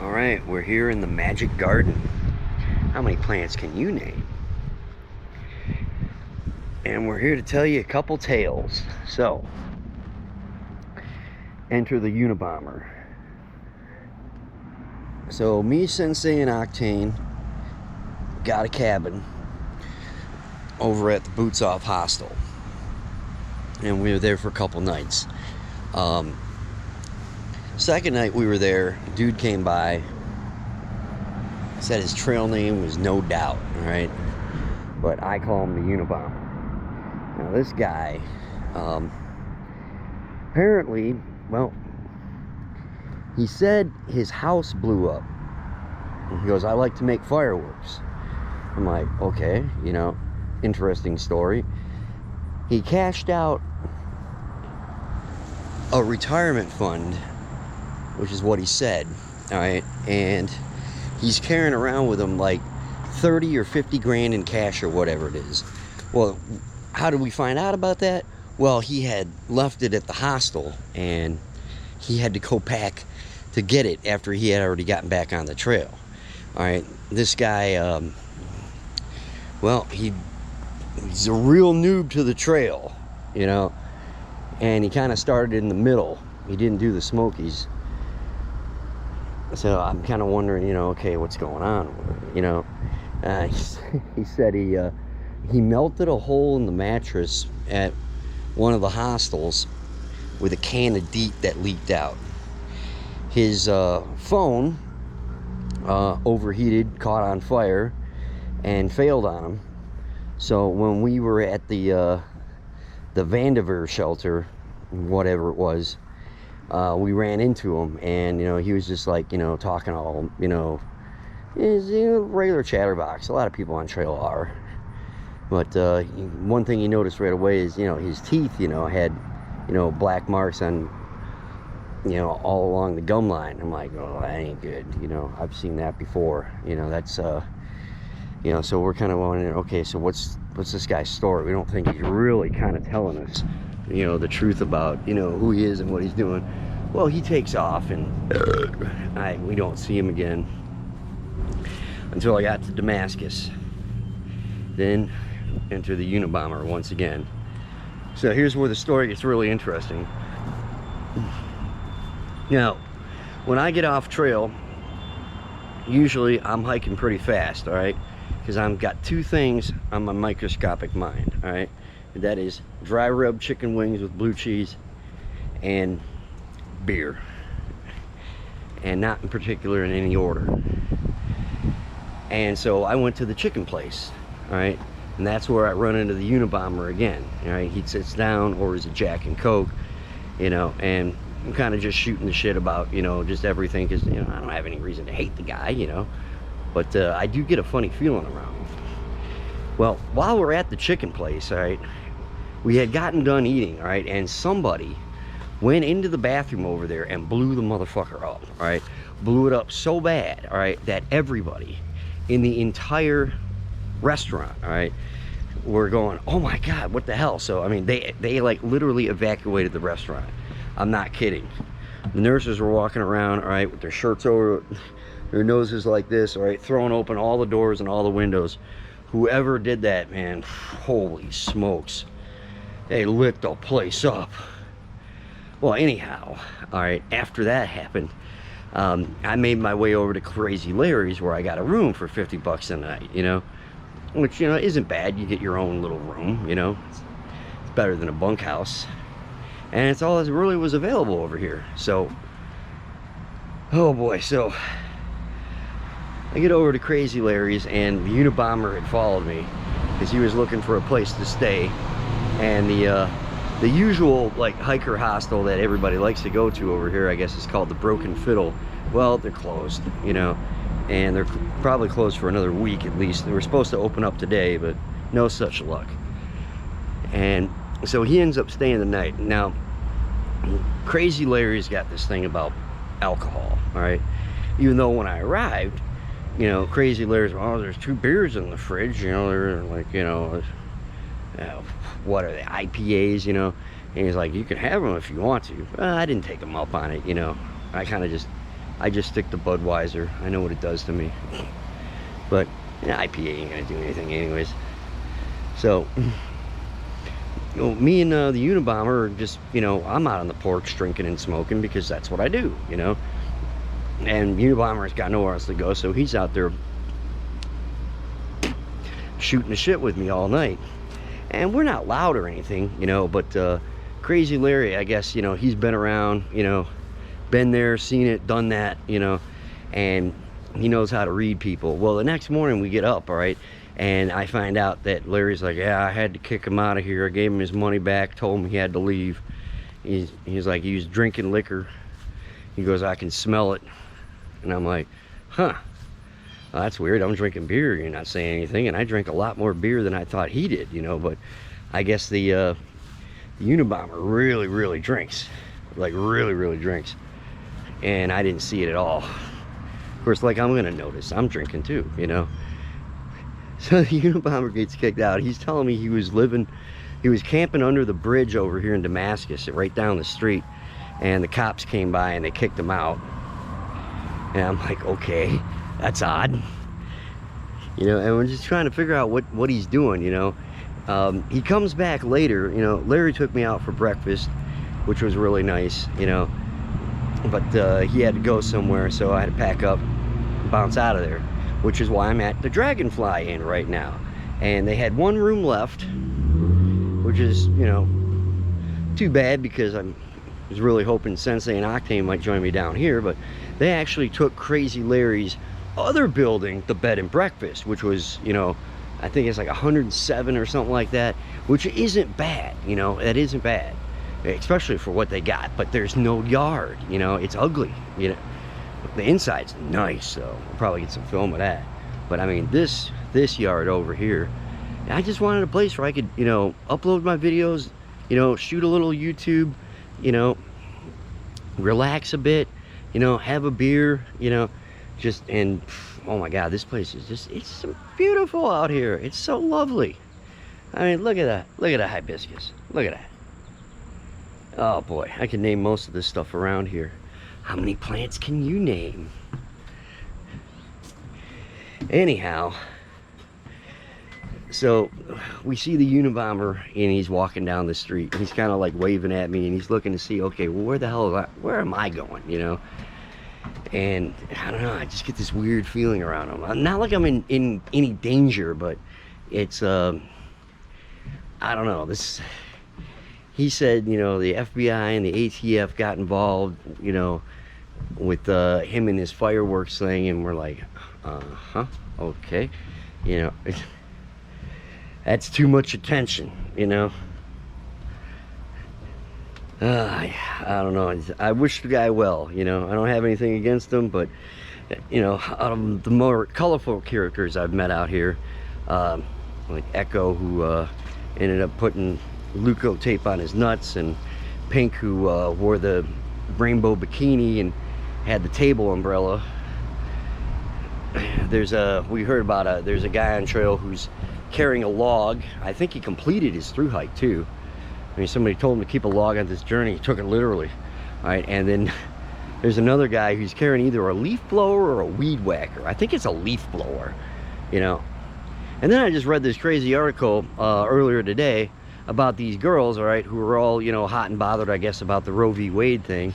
All right, we're here in the Magic Garden. How many plants can you name? And we're here to tell you a couple tales. So, enter the Unabomber. So, me, Sensei, and Octane got a cabin over at the Boots Off Hostel. And we were there for a couple nights. Second night we were there, dude came by, said his trail name was No Doubt, alright? But I call him the Unabomber. Now this guy, apparently, well, he said his house blew up. And he goes, I like to make fireworks. I'm like, okay, interesting story. He cashed out a retirement fund, which is what he said, all right, and he's carrying around with him like 30 or 50 grand in cash or whatever it is. Well, how did we find out about that? Well, he had left it at the hostel and he had to go back to get it after he had already gotten back on the trail. All right, this guy, well, he's a real noob to the trail, and he kind of started in the middle. He didn't do the Smokies. So I'm kind of wondering, okay, what's going on? He said he melted a hole in the mattress at one of the hostels with a can of DEET that leaked out. His phone overheated, caught on fire, and failed on him. So when we were at the Vanderveer shelter, whatever it was, we ran into him, and he was just like talking all is regular chatterbox. A lot of people on trail are, but one thing you noticed right away is his teeth had black marks on all along the gum line. I'm like, oh, that ain't good. I've seen that before. That's so we're kind of wondering, okay, so what's this guy's story? We don't think he's really kind of telling us the truth about who he is and what he's doing. Well, he takes off, and we don't see him again until I got to Damascus. Then enter the Unabomber once again. So here's where the story gets really interesting. Now, when I get off trail, usually I'm hiking pretty fast, all right, because I've got two things on my microscopic mind, all right. That is dry rub chicken wings with blue cheese and beer, and not in particular in any order. And so I went to the chicken place, all right, and that's where I run into the Unabomber again. All right, he sits down, orders a Jack and Coke, and I'm kind of just shooting the shit about just everything, because I don't have any reason to hate the guy, but I do get a funny feeling around him. Well, while we're at the chicken place, all right, we had gotten done eating, all right, and somebody went into the bathroom over there and blew the motherfucker up, all right, blew it up so bad, all right, that everybody in the entire restaurant, all right, were going, oh my God, what the hell? So, I mean, they like literally evacuated the restaurant. I'm not kidding. The nurses were walking around, all right, with their shirts over their noses like this, all right, throwing open all the doors and all the windows. Whoever did that, man, holy smokes, they lit the place up. Well, anyhow, all right, after that happened, I made my way over to Crazy Larry's, where I got a room for 50 bucks a night, which, isn't bad. You get your own little room, it's better than a bunkhouse, and it's all that really was available over here. So, oh boy, so I get over to Crazy Larry's, and the Unabomber had followed me because he was looking for a place to stay, and the usual like hiker hostel that everybody likes to go to over here, I guess, is called the Broken Fiddle. Well, they're closed, and they're probably closed for another week at least. They were supposed to open up today, but no such luck. And so he ends up staying the night. Now, Crazy Larry's got this thing about alcohol, all right? Even though when I arrived, Crazy Larry's, oh, there's 2 beers in the fridge, they're like, what are they, IPAs, And he's like, you can have them if you want to. I didn't take him up on it, I kind of just I just stick to Budweiser. I know what it does to me. But yeah, IPA ain't gonna do anything anyways. So, you know, me and the Unabomber are just, you know, I'm out on the porch drinking and smoking because that's what I do, you know. And Unabomber's got nowhere else to go, so he's out there shooting the shit with me all night. And we're not loud or anything, you know, but Crazy Larry, I guess, you know, he's been around, you know, been there, seen it, done that, you know, and he knows how to read people. Well, the next morning we get up, all right, and I find out that Larry's like, yeah, I had to kick him out of here. I gave him his money back, told him he had to leave. He's like, he was drinking liquor. He goes, I can smell it. And I'm like, huh, well, that's weird. I'm drinking beer, you're not saying anything. And I drank a lot more beer than I thought he did, you know. But I guess the Unabomber really drinks, like really drinks, and I didn't see it at all. Of course, like, I'm gonna notice I'm drinking too, you know. So the Unabomber gets kicked out. He's telling me he was camping under the bridge over here in Damascus, right down the street, and the cops came by and they kicked him out. And I'm like, okay, that's odd, you know. And we're just trying to figure out what he's doing, you know. He comes back later, you know. Larry took me out for breakfast, which was really nice, you know, but he had to go somewhere, so I had to pack up and bounce out of there, which is why I'm at the Dragonfly Inn right now. And they had one room left, which is, you know, too bad, because I was really hoping Sensei and Octane might join me down here. But they actually took Crazy Larry's other building, the bed and breakfast, which was, you know, I think it's like 107 or something like that, which isn't bad, you know. It isn't bad, especially for what they got. But there's no yard, you know. It's ugly, you know. The inside's nice, so I'll probably get some film of that. But I mean, this yard over here, I just wanted a place where I could, you know, upload my videos, you know, shoot a little YouTube, you know, relax a bit, you know, have a beer, you know, just, and oh my God, this place is just, it's so beautiful out here. It's so lovely. I mean, look at that. Look at that hibiscus. Look at that. Oh boy, I can name most of this stuff around here. How many plants can you name? Anyhow, so we see the Unabomber and he's walking down the street. He's kind of like waving at me and he's looking to see, okay, well, where the hell where am I going, you know? And I don't know, I just get this weird feeling around him. Not like I'm in any danger, but it's I don't know, this, he said, you know, the FBI and the ATF got involved, you know, with him and his fireworks thing, and we're like, okay, you know, that's too much attention, you know. I don't know. I wish the guy well, you know. I don't have anything against him, but you know, out of the more colorful characters I've met out here, like Echo, who ended up putting Leuco tape on his nuts, and Pink, who wore the rainbow bikini and had the table umbrella. There's we heard about there's a guy on trail who's carrying a log. I think he completed his through hike too. I mean, somebody told him to keep a log on this journey. He took it literally. All right, and then there's another guy who's carrying either a leaf blower or a weed whacker. I think it's a leaf blower, you know. And then I just read this crazy article earlier today about these girls, all right, who were all, you know, hot and bothered, I guess, about the Roe v. Wade thing.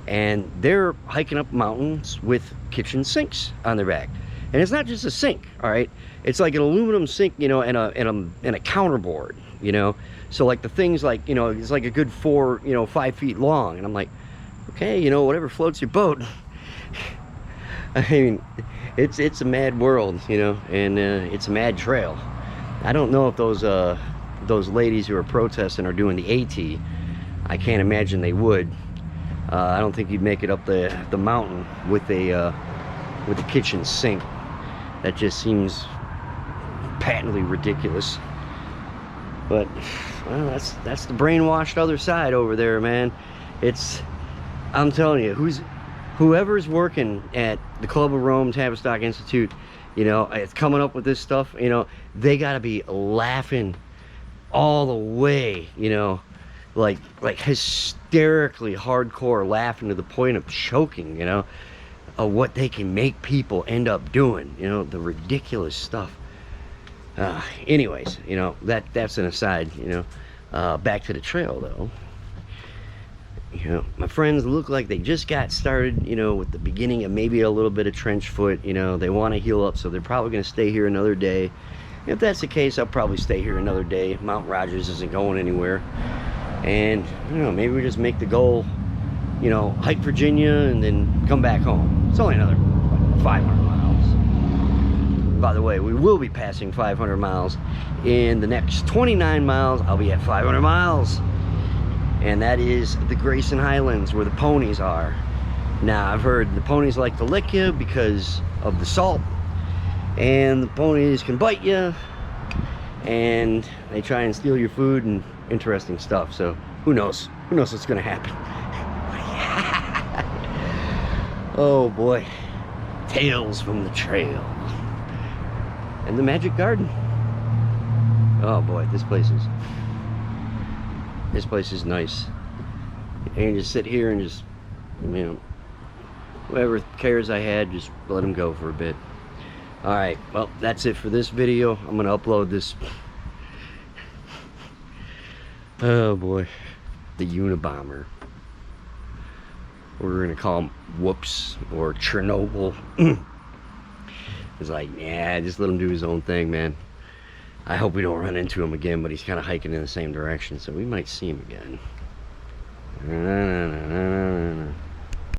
And they're hiking up mountains with kitchen sinks on their back. And it's not just a sink, all right? It's like an aluminum sink, you know, and a counterboard, you know? So like the thing's like, you know, it's like a good 5 feet long. And I'm like, okay, you know, whatever floats your boat. I mean, it's a mad world, you know, and it's a mad trail. I don't know if those ladies who are protesting are doing the AT. I can't imagine they would. I don't think you'd make it up the mountain with a kitchen sink. That just seems patently ridiculous. But well, that's the brainwashed other side over there, man. I'm telling you, whoever's working at the Club of Rome Tavistock Institute, you know, it's coming up with this stuff, you know, they gotta be laughing all the way, you know, like hysterically hardcore laughing to the point of choking, you know. of what they can make people end up doing, you know, the ridiculous stuff. Anyways, you know, that's an aside, you know. Back to the trail though. You know, my friends look like they just got started, you know, with the beginning of maybe a little bit of trench foot. You know, they want to heal up, so they're probably going to stay here another day. If that's the case, I'll probably stay here another day. Mount Rogers isn't going anywhere. And, I don't know, maybe we just make the goal, you know, hike Virginia and then come back home. It's only another, what, 500 miles. By the way, we will be passing 500 miles. In the next 29 miles, I'll be at 500 miles. And that is the Grayson Highlands, where the ponies are. Now, I've heard the ponies like to lick you because of the salt, and the ponies can bite you, and they try and steal your food and interesting stuff. So who knows what's gonna happen. Oh boy, tales from the trail. And the Magic Garden. Oh boy, this place is nice. You can just sit here and just, you know, whatever cares I had, just let them go for a bit. Alright, well, that's it for this video. I'm gonna upload this. Oh boy, the Unabomber. We're gonna call him Whoops or Chernobyl. It's like, yeah, just let him do his own thing, man. I hope we don't run into him again, but he's kind of hiking in the same direction, so we might see him again.